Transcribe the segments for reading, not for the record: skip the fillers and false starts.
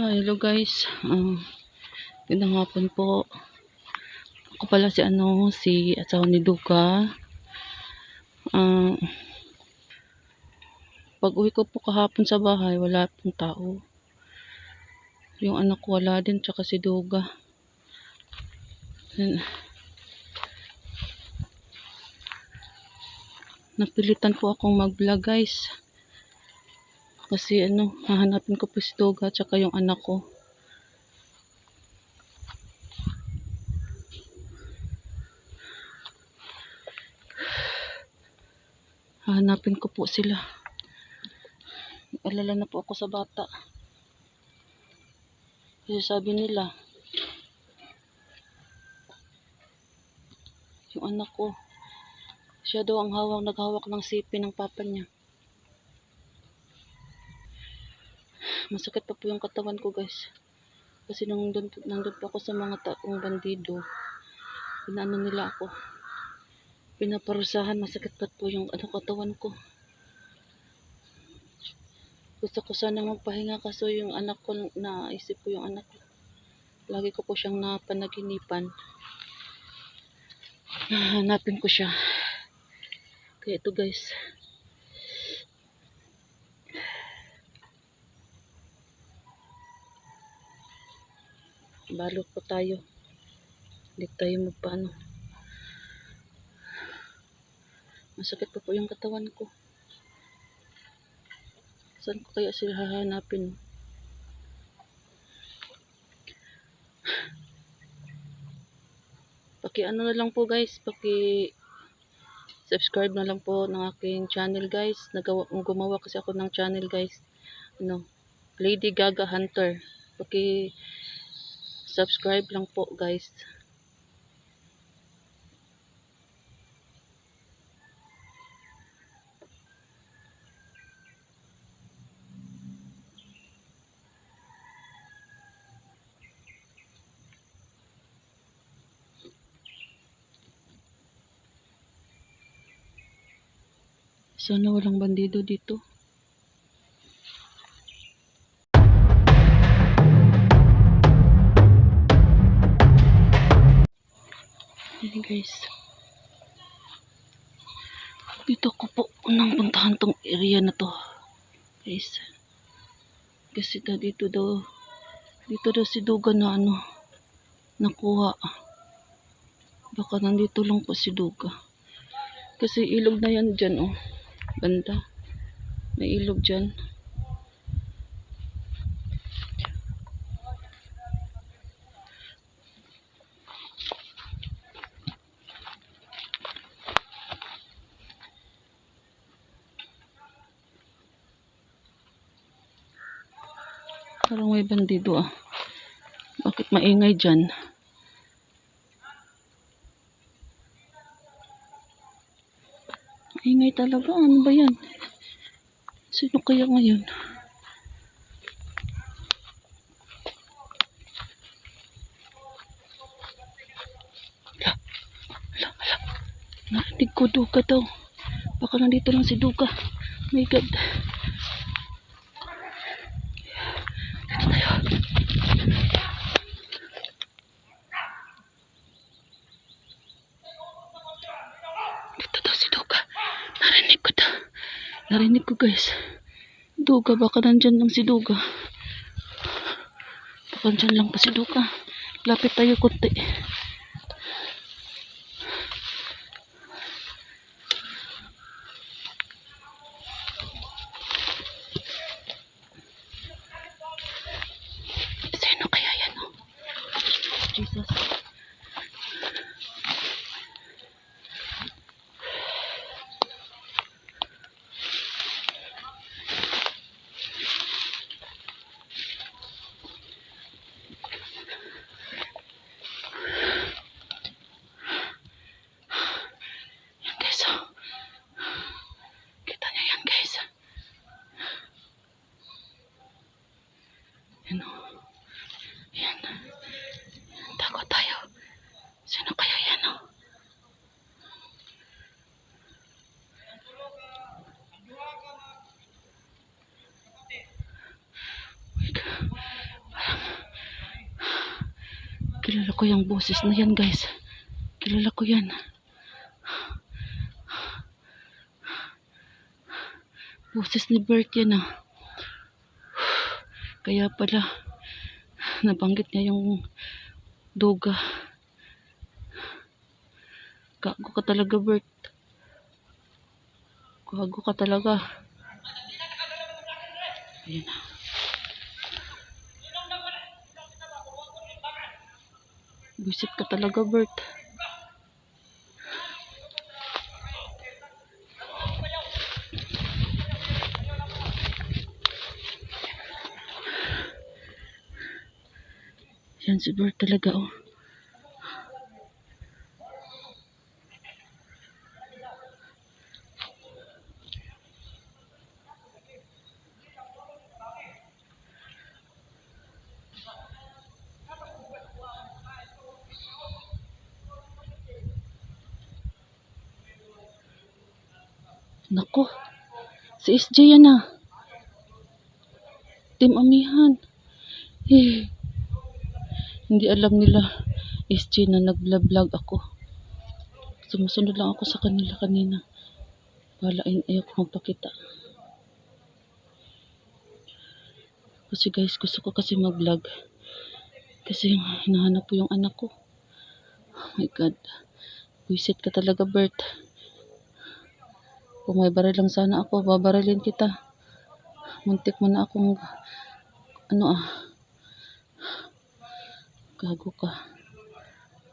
Hello guys, gandang hapon po. Ako pala si asawa ni Duka. Pag uwi ko po kahapon sa bahay, wala pong tao. Yung anak ko wala din, tsaka si Duga. Napilitan po akong mag-vlog guys. Kasi hahanapin ko po si Duga, tsaka yung anak ko. Hahanapin ko po sila. Alala na po ako sa bata. Kasi sabi nila, yung anak ko, siya daw ang naghawak ng sipi ng papa niya. Masakit pa po yung katawan ko guys. Kasi nandun pa ako sa mga taong bandido. Inaano nila ako. Pinaparusahan, masakit pa po yung katawan ko. Gusto ko sana magpahinga kaso yung anak ko, naisip ko yung anak ko. Lagi ko po siyang napanaginipan. Hanapin ko siya. Kaya ito guys. Balot po tayo. Hindi tayo magpaano. Masakit pa po yung katawan ko. Saan ko kaya sila hahanapin? Ano na lang po guys, subscribe na lang po ng aking channel guys. Gumawa kasi ako ng channel guys. Lady Gaga Hunter. Subscribe lang po guys. Sana walang bandido dito. Ayan guys. Dito ko po unang puntahan tong area na to. Guys. Kasi dito daw si Duga na nakuha. Baka nandito lang po si Duga. Kasi ilog na yan dyan banda. May ilog dyan. Parang may bandido Bakit maingay dyan? Maingay talaga. Ano ba yan? Sino kaya ngayon? Narinig ko Duga daw. Baka nandito lang si Duga. My God. Dito tayo. Dito daw si Duga. Narinig ko guys. Duga, baka nandyan lang si Duga. Baka nandyan lang pa si Duga. Lapit tayo konti. Sino kaya yan Jesus. Kilala ko yung boses na yan, guys. Kilala ko yan. Boses ni Bert yan ah. Kaya pala, nabanggit niya yung duga. Gago ka talaga, Bert. Gago ka talaga. Ayan na. Buisit ka talaga, Bert. Yan si Bert talaga, oh. Nako, si SJ yan ah. Team Amihan. Hindi alam nila SJ na nag-vlog ako. Sumusunod lang ako sa kanila kanina. Walain ayaw ko magpakita. Kasi guys, gusto ko kasi mag-vlog. Kasi hinahanap ko yung anak ko. Oh my God. Buisit ka talaga, Bert. Kung may baril lang sana ako, babarilin kita. Muntik mo na akong, gago ka.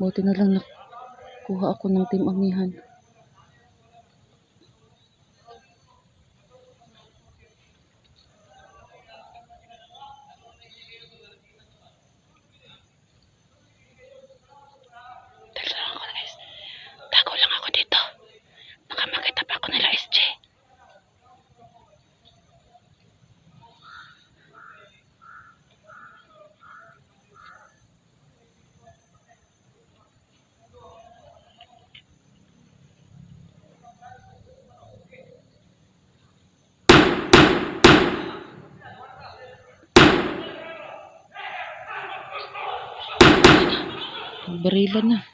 Buti na lang nakuha ako ng Team Amihan. Tago lang ako dito. Baka makita pa ako nila SJ. Barilan na.